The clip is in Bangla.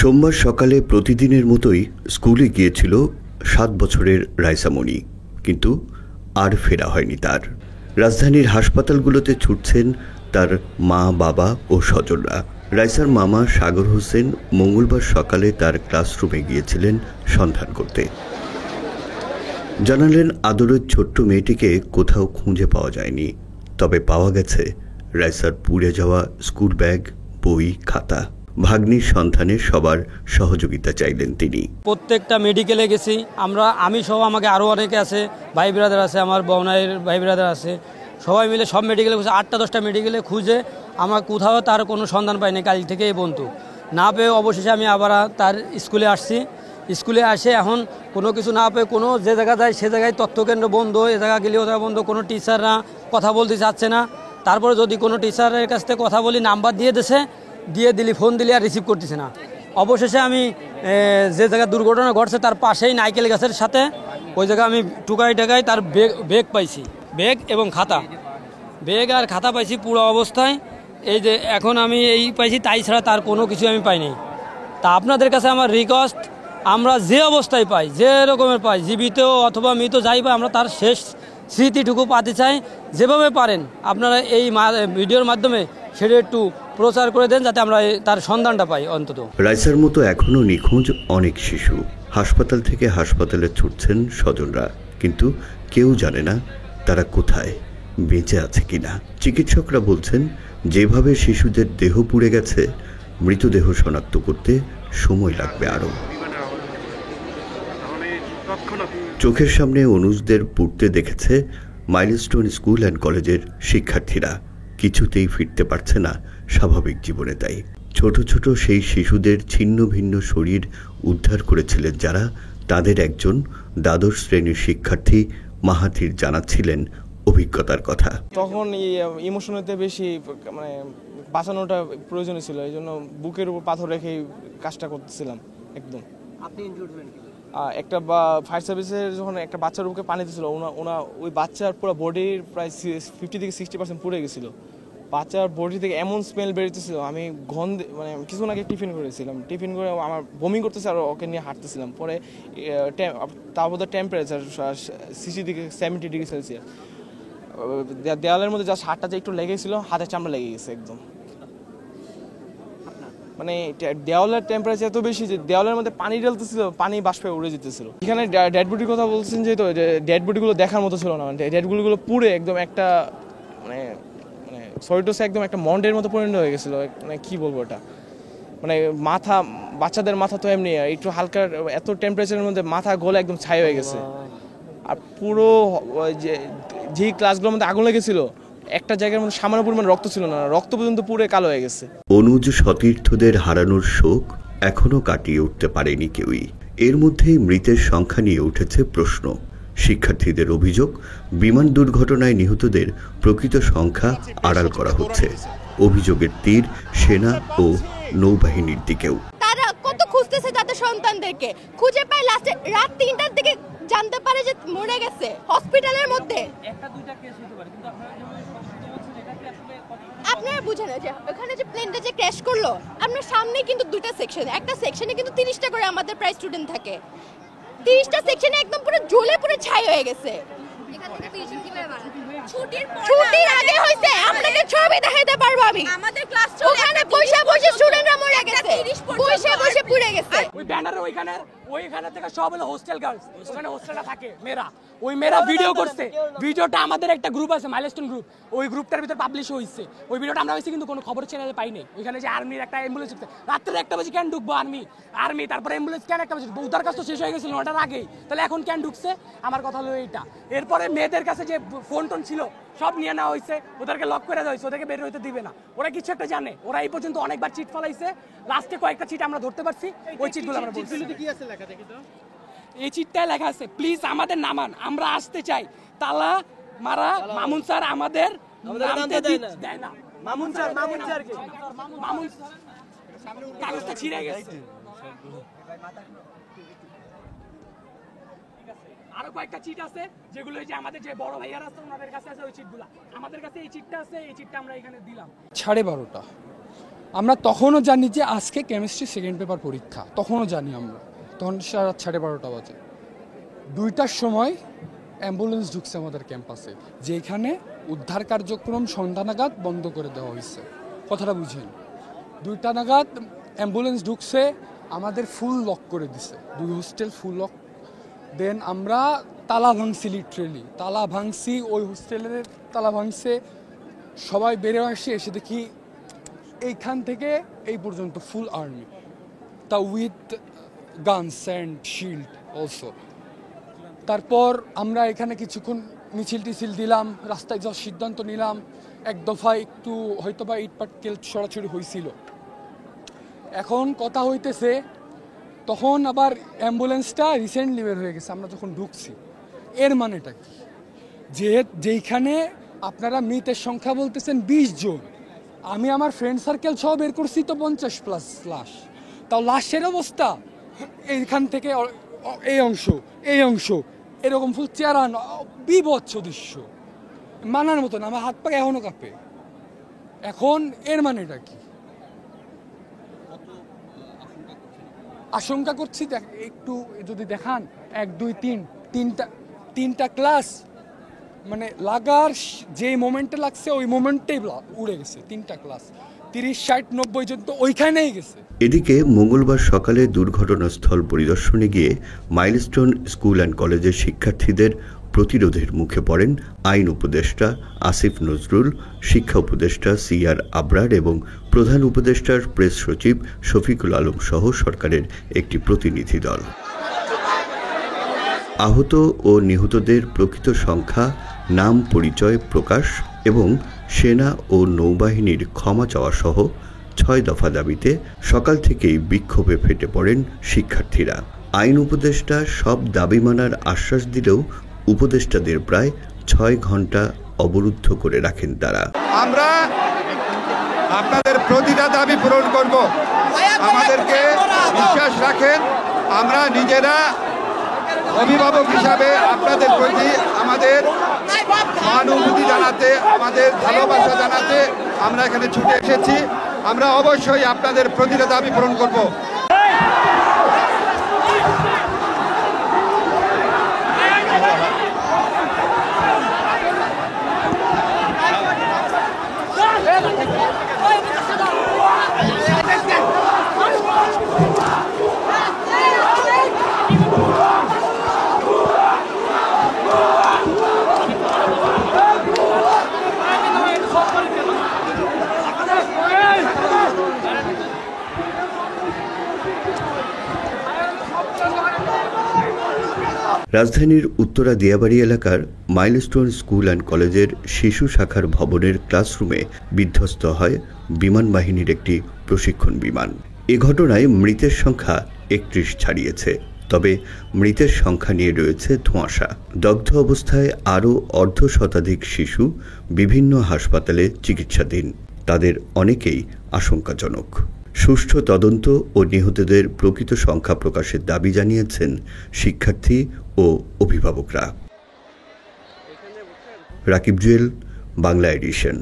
সোমবার সকালে প্রতিদিনের মতোই স্কুলে গিয়েছিল ৭ বছরের রাইসা মনি, কিন্তু আর ফেরা হয়নি তার। রাজধানীর হাসপাতালগুলোতে ছুটছেন তার মা, বাবা ও স্বজনরা। রাইসার মামা সাগর হোসেন মঙ্গলবার সকালে তার ক্লাসরুমে গিয়েছিলেন সন্ধান করতে। জানালেন আদরের ছোট্ট মেয়েটিকে কোথাও খুঁজে পাওয়া যায়নি, তবে পাওয়া গেছে রাইসার পুড়ে যাওয়া স্কুল ব্যাগ, বই, খাতা। ভাগ্নির সন্ধানে সবার সহযোগিতা চাইলেন তিনি। প্রত্যেকটা মেডিকেলে গেছি আমি সহ, আমাকে আরও অনেকে আছে, ভাই ব্রাদার আছে, আমার বনাইয়ের ভাই ব্রাদার আছে, সবাই মিলে সব মেডিকেলে খুঁজে 8-10টা মেডিকেলে খুঁজে আমার কোথাও তার কোনো সন্ধান পাইনি। কাল থেকে এই বন্ধু না পেয়ে অবশেষে আমি আবার তার স্কুলে আসছি। স্কুলে আসে এখন কোনো কিছু না পেয়ে কোনো যে জায়গা যায় সে জায়গায় তথ্যকেন্দ্র বন্ধ, এ জায়গা গেলে ও জায়গা বন্ধ, কোনো টিচাররা কথা বলতে চাচ্ছে না। তারপরে যদি কোনো টিচারের কাছ থেকে কথা বলি, নাম্বার দিয়ে দিলি, ফোন দিলি আর রিসিভ করতেছে না। অবশেষে আমি যে জায়গায় দুর্ঘটনা ঘটছে তার পাশেই নাইকেল গাছের সাথে ওই জায়গায় আমি টুকাই তার ব্যাগ পাইছি, ব্যাগ এবং খাতা, ব্যাগ আর খাতা পাইছি পুরো অবস্থায়। এই যে এখন আমি এই পাইছি, তাই ছাড়া তার কোনো কিছু আমি পাইনি। তা আপনাদের কাছে আমার রিকোয়েস্ট, আমরা যে অবস্থায় পাই, যে রকমের পাই, জীবিত অথবা মৃত যাই পাই, আমরা তার শেষ স্মৃতিটুকু পাতে চাই। যেভাবে পারেন আপনারা এই ভিডিওর মাধ্যমে সেটা একটু প্রচার করে দেন, যাতে আমরা তার সন্ধানটা পাই অন্তত। রাইসার মতো এখনও নিখোঁজ অনেক শিশু। হাসপাতাল থেকে হাসপাতালে ছুটছেন স্বজনরা, কিন্তু কেউ জানে না তারা কোথায়, বেঁচে আছে কিনা। চিকিৎসকরা বলছেন, যেভাবে শিশুদের দেহ পুড়ে গেছে, মৃতদেহ শনাক্ত করতে সময় লাগবে আরও। চোখের সামনে অনুজদের পুড়তে দেখেছে মাইলস্টোন স্কুল অ্যান্ড কলেজের শিক্ষার্থীরা। কিছুতেই ফিরতে পারছে না স্বাভাবিক জীবনে। তাই ছোট ছোট সেই শিশুদের ছিন্ন ভিন্ন শরীর উদ্ধার করেছিলেন যারা, তাদের একজন দ্বাদশ শ্রেণীর শিক্ষার্থী মাহাথির জানাচ্ছিলেন অভিজ্ঞতার কথা। তখন ইমোশনেতে বেশি বাঁচানোটা প্রয়োজনীয় ছিল, এই জন্য বুকের উপর পাথর রেখে কাজটা করতেছিলাম। একদম একটা ফায়ার সার্ভিসের যখন একটা বাচ্চার বুকে পানি দিয়েছিল, ওনা ওই বাচ্চার পুরো বডির প্রায় 50 থেকে 60% পুড়ে গেছিলো। বাচ্চার বডি থেকে এমন স্মেল বেরোতেছিল, আমি কিছুক্ষণ আগে টিফিন করেছিলাম, টিফিন করে আমার বমি করতেছে আর ওকে নিয়ে হাঁটতেছিলাম। পরে তার মধ্যে টেম্পারেচার 60 থেকে 70 ডিগ্রি সেলসিয়াস। দেওয়ালের মধ্যে যা হাতটা যে একটু লেগেছিল, হাতের চামড়া লেগে গেছে একদম। দেওয়ালের টেম্পারেচার এত বেশি যে দেওয়ালের মধ্যে পানি ঢালতেছিল, পানি বাষ্পে উড়ে যেতেছিল। এখানে ডেড বডির কথা বলছেন, যেহেতু ডেড বডিগুলো দেখার মতো ছিল না। ডেড বডিগুলো পুড়ে একদম একটা সরিটোসে একদম একটা মন্ডের মতো পরিণত হয়ে গেছিল। কি বলবো, এটা মাথা, বাচ্চাদের মাথা তো এমনি একটু হালকা, এত টেম্পারেচারের মধ্যে মাথা গলে একদম ছাই হয়ে গেছে। আর পুরো যে ক্লাসগুলোর মধ্যে আগুন লেগেছিল, একটা জায়গার মধ্যে সামান্য পরিমাণ রক্ত ছিল না, রক্ত পর্যন্ত পুরো কালো হয়ে গেছে। অনুজ সতীর্থদের হারানোর শোক এখনো কাটিয়ে উঠতে পারেনি কেউই। এর মধ্যেই মৃতের সংখ্যা নিয়ে উঠেছে প্রশ্ন। শিক্ষার্থীদের অভিযোগ, বিমান দুর্ঘটনায় নিহতদের প্রকৃত সংখ্যা আড়াল করা হচ্ছে। অভিযোগের তীর সেনা ও নৌবাহিনীর দিকেও। তারা কত খুঁজতেছে তাদের সন্তানদেরকে, খুঁজে পায় লাস্টে রাত 3টার দিকে জানতে পারে যে মরে গেছে হসপিটালের মধ্যে। আপনারা বুঝেন যে ওখানে যে প্লেনটা যে ক্র্যাশ করলো, আপনার সামনে কিন্তু দুইটা সেকশন, একটা সেকশনে কিন্তু 30টা করে আমাদের প্রায় স্টুডেন্ট থাকে। 30টা সেকশনে একদম পুরো জ্বলে পুরো ছাই হয়ে গেছে। ছুটির আগে হইছে, আপনাকে ছবি দেখাইতে পারবো আমি। আমাদের ক্লাস ওখানে বসে স্টুডেন্টরা মরে গেছে, বসে পুড়ে গেছে। ওই ব্যানারে ওইখানে থেকে সব হলো হোস্টেল গার্লস, ওখানে হোস্টেলটা থাকে মেয়েরা। ওই মেয়েরা ভিডিও করছে, ভিডিওটা আমাদের একটা গ্রুপ আছে মাইলস্টোন গ্রুপ, ওই গ্রুপটার ভিতর পাবলিশ হয়েছে। ওই ভিডিওটা আমরা হয়েছে কিন্তু কোনো খবর চ্যানেলে পাইনি। ওইখানে যে আর্মির একটা অ্যাম্বুলেন্স ঢুকছে, রাত্রে 1টা বাজে কেন ঢুকবো আর্মি, তারপরে অ্যাম্বুলেন্স কেন 1টা বাজে, উদ্ধার কাজ তো শেষ হয়ে গেছিল 9টার আগেই, তাহলে এখন কেন ঢুকছে? আমার কথা হলো এইটা। এরপরে মেয়েদের কাছে যে ফোন টোন ছিল সব নিয়ে নেওয়া হয়েছে, ওদেরকে লক করে দেওয়া হয়েছে, ওদেরকে বের হইতে দিবে না। ওরা কিছু একটা জানে, ওরা এই পর্যন্ত অনেকবার চিট ফলাইছে। লাস্টে কয়েকটা চিট আমরা ধরতে পারছি, ওই চিটগুলো আমরা বলছি। এই চিটটায় লেখা আছে, প্লিজ আমাদের নামান, আমরা আসতে চাই। তালা মারা মামুন স্যার আমাদের দেয় না। মামুন স্যার কাগজটা ছিঁড়ে গেছে। আরো কয়েকটা চিট আছে যেগুলো যে আমাদের যে বড় ভাইয়ার আছে ওনাদের কাছে আছে, ওই চিটগুলো আমাদের কাছে এই চিটটা আছে, এই চিটটা আমরা এখানে দিলাম। 12:30 আমরা তখনও জানি যে আজকে কেমিস্ট্রি সেকেন্ড পেপার পরীক্ষা, তখনও জানি আমরা, তখন রাত 12:30 বাজে। 2টার সময় অ্যাম্বুলেন্স ঢুকছে আমাদের ক্যাম্পাসে, যেখানে উদ্ধার কার্যক্রম সন্ধ্যা নাগাদ বন্ধ করে দেওয়া হয়েছে। কথাটা বুঝেন, 2টা নাগাদ অ্যাম্বুলেন্স ঢুকছে, আমাদের ফুল লক করে দিছে, 2 হোস্টেল ফুল লক। দেন আমরা তালা ভাঙছি, লিটারেলি তালা ভাঙছি, ওই হোস্টেলের তালা ভাঙছে, সবাই বেরিয়ে এসে দেখি এইখান থেকে এই পর্যন্ত ফুল আর্মি, তা with guns and shield also. তারপর আমরা এখানে কিছুক্ষণ মিছিল টিছিল দিলাম, রাস্তায় যাওয়ার সিদ্ধান্ত নিলাম। এক দফায় একটু হয়তো বা ইটপাটকেল ছড়াছড়ি হয়েছিল। এখন কথা হইতেছে, তখন আবার অ্যাম্বুলেন্সটা রিসেন্টলি বের হয়ে গেছে আমরা যখন ঢুকছি। এর মানেটা কি? যেইখানে আপনারা মৃতের সংখ্যা বলতেছেন 20 জন, আমি আমার ফ্রেন্ড সার্কেল সহ বের করছি তো 50+ লাশ। তাও লাশের অবস্থা এইখান থেকে এই অংশ এরকম ফুল চেহারা বিভৎস দৃশ্য, মানার মতো না। আমার হাত পা এখনো কাঁপে। এখন এর মানেটা কি? আশঙ্কা করছি একটু যদি দেখান, 1 2 3 তিনটা ক্লাস, মানে লাগার যে মোমেন্টে লাগছে ওই মোমেন্টেই উড়ে গেছে। 3টা ক্লাস 30 60 90 জন তো ওইখানেই গেছে। এদিকে মঙ্গলবার সকালে দুর্ঘটনাস্থল পরিদর্শনে গিয়ে মাইলস্টোন স্কুল অ্যান্ড কলেজের শিক্ষার্থীদের প্রতিরোধের মুখে পড়েন আইন উপদেষ্টা আসিফ নজরুল, শিক্ষা উপদেষ্টা CR আবরার এবং প্রধান উপদেষ্টার প্রেস সচিব শফিকুল আলম সহ সরকারের একটি প্রতিনিধি দল। আহত ও নিহতদের প্রকৃত সংখ্যা, নাম পরিচয় প্রকাশ এবং সেনা ও নৌবাহিনীর ক্ষমা চাওয়া সহ 6 দফা দাবিতে সকাল থেকেই বিক্ষোভে ফেটে পড়েন শিক্ষার্থীরা। আইন উপদেষ্টা সব দাবি মানার আশ্বাস দিলেও উপদেষ্টাদের প্রায় 6 ঘন্টা অবরুদ্ধ করে রাখেন তারা। আমরা আপনাদের প্রতিটা দাবি পূরণ করব, আমাদেরকে বিশ্বাস রাখেন। আমরা নিজেরা অভিভাবক হিসাবে আপনাদের প্রতি আমাদের সহানুভূতি জানাতে, আমাদের ভালোবাসা জানাতে আমরা এখানে ছুটে এসেছি। আমরা অবশ্যই আপনাদের প্রতিটা দাবি পূরণ করব। রাজধানীর উত্তরা দিয়াবাড়ি এলাকার মাইলস্টোন স্কুল অ্যান্ড কলেজের শিশু শাখার ভবনের ক্লাসরুমে বিধ্বস্ত হয় বিমান বাহিনীর একটি প্রশিক্ষণ বিমান। এ ঘটনায় মৃতের সংখ্যা 31 ছাড়িয়েছে, তবে মৃতের সংখ্যা নিয়ে রয়েছে ধোঁয়াশা। দগ্ধ অবস্থায় আরও 1/2 শিশু বিভিন্ন হাসপাতালে চিকিৎসাধীন, তাদের অনেকেই আশঙ্কাজনক। সুষ্ঠু তদন্ত ও নিহতদের প্রকৃত সংখ্যা প্রকাশের দাবি জানিয়েছেন শিক্ষার্থী ও অভিভাবকরা। রাকিব জুয়েল, বাংলা এডিশন।